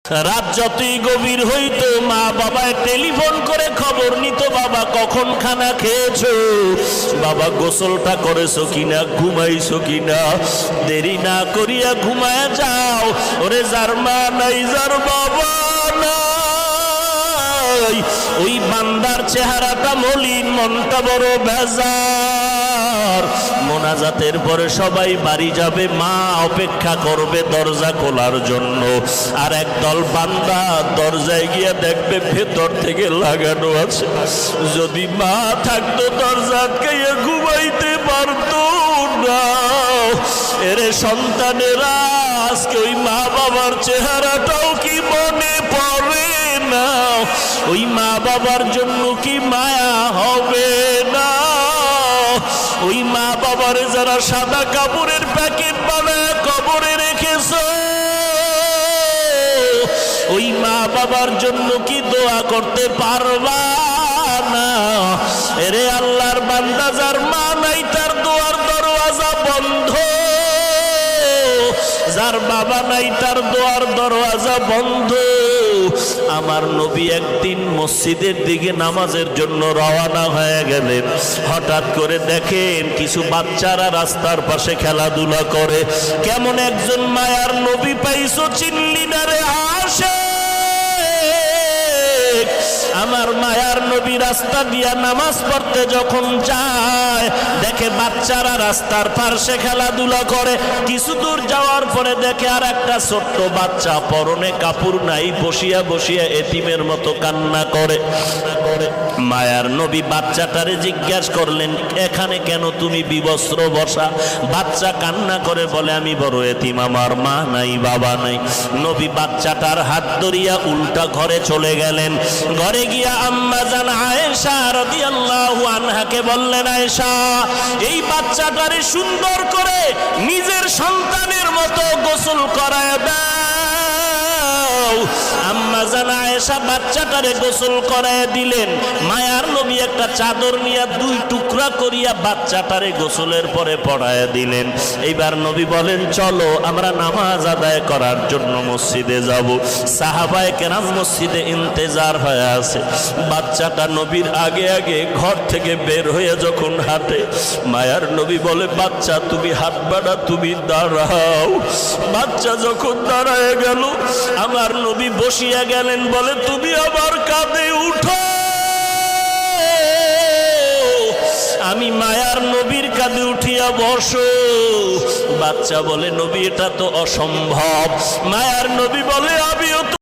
রাত যতই গভীর হইতো মা বাবায় টেলিফোন করে খবর নিত, বাবা কখন খানা খেয়েছো, বাবা গোসলটা করেছো কিনা, ঘুমাইছো কিনা। দেরি না করিয়া ঘুমায় যাও, ওরে যার মা নাই যার বাবা নাই, ওই বান্দার চেহারাটা মলিন, মনটা বড় বেজার। মোনাজাতের পরে সবাই বাড়ি যাবে, মা অপেক্ষা করবে দরজা খোলার জন্য। আর একদল বান্দা দরজায় গিয়ে দেখবে ভেতর থেকে লাগানো আছে। যদি মা থাকতো দরজা আটকাইয়া ঘুমাইতে পারতো না। এরে সন্তানেরা, আজকে ওই মা বাবার চেহারাটাও কি মনে পড়ে না? ওই মা বাবার জন্য কি মায়া হবে না? ওই মা বাবার যারা সাদা কাপড়ের প্যাকেট বানায় কবরে রেখেছো, ওই মা বাবার জন্য কি দোয়া করতে পারবা না? এরে আল্লাহর বান্দা, যার মা নাই তার দোয়ার দরওয়াজা বন্ধ, যার বাবা নাই তার দোয়ার দরওয়াজা বন্ধ। আমার নবী একদিন মসজিদের দিকে নামাজের জন্য রওনা হয়ে গেলেন। হঠাৎ করে দেখেন কিছু বাচ্চারা রাস্তার পাশে খেলাধুলা করে। কেমন একজন মায়ার নবী পাইছো, চিনলি না রে আসে? আমার মায়ার নবী রাস্তা দিয়া নামাজ পড়তে যখন যায়, দেখে বাচ্চারা রাস্তার পাশে খেলাধুলা করে। কিছু দূর যাওয়ার পরে দেখে আর একটা ছোট্ট বাচ্চা, পরনে কাপড় নাই, বসিয়া বসিয়া এতিমের মতো কান্না করে। মায়ার নবী বাচ্চাটারে জিজ্ঞাসা করলেন, এখানে কেন তুমি বিবস্ত্র বসা? বাচ্চা কান্না করে বলে, আমি বড় এতিম, আমার মা নাই বাবা নাই। নবী বাচ্চাটার হাত ধরিয়া উল্টা ঘরে চলে গেলেন। ঘরে গিয়া আম্মা জান আয়েশা রাদিয়াল্লাহু আনহাকে বললেন, আয়েশা, এই বাচ্চাটারে সুন্দর করে নিজের সন্তানের মতো গোসল করায় দাও। আম্মা জান আয়েশা বাচ্চাটারে গোসল করায় দিলেন। মায়ার নবী একটা চাদর নিয়ে দুই টুকরা করিয়া বাচ্চাটারে গোসলের পরে পড়ায় দিলেন। এইবার নবী বলেন, চলো আমরা নামাজ আদায় করার জন্য মসজিদে যাব। সাহাবায়ে কেরাম মসজিদে ইন্তেজার হয়ে আছে। বাচ্চাটা নবীর আগে আগে ঘর থেকে বের হয়ে যখন হাঁটে, মায়ার নবী বলে, বাচ্চা তুমি হাঁটবা না, তুমি দাঁড়াও। বাচ্চা যখন দাঁড়ায় গেল, আমার নবী বসিয়া গেলেন, বলে, তুমি আবার কাঁধে উঠো। আমি মায়ার নবীর কাঁধে উঠিয়া বসো। বাচ্চা বলে, নবী এটা তো অসম্ভব। মায়ার নবী বলে, আমিও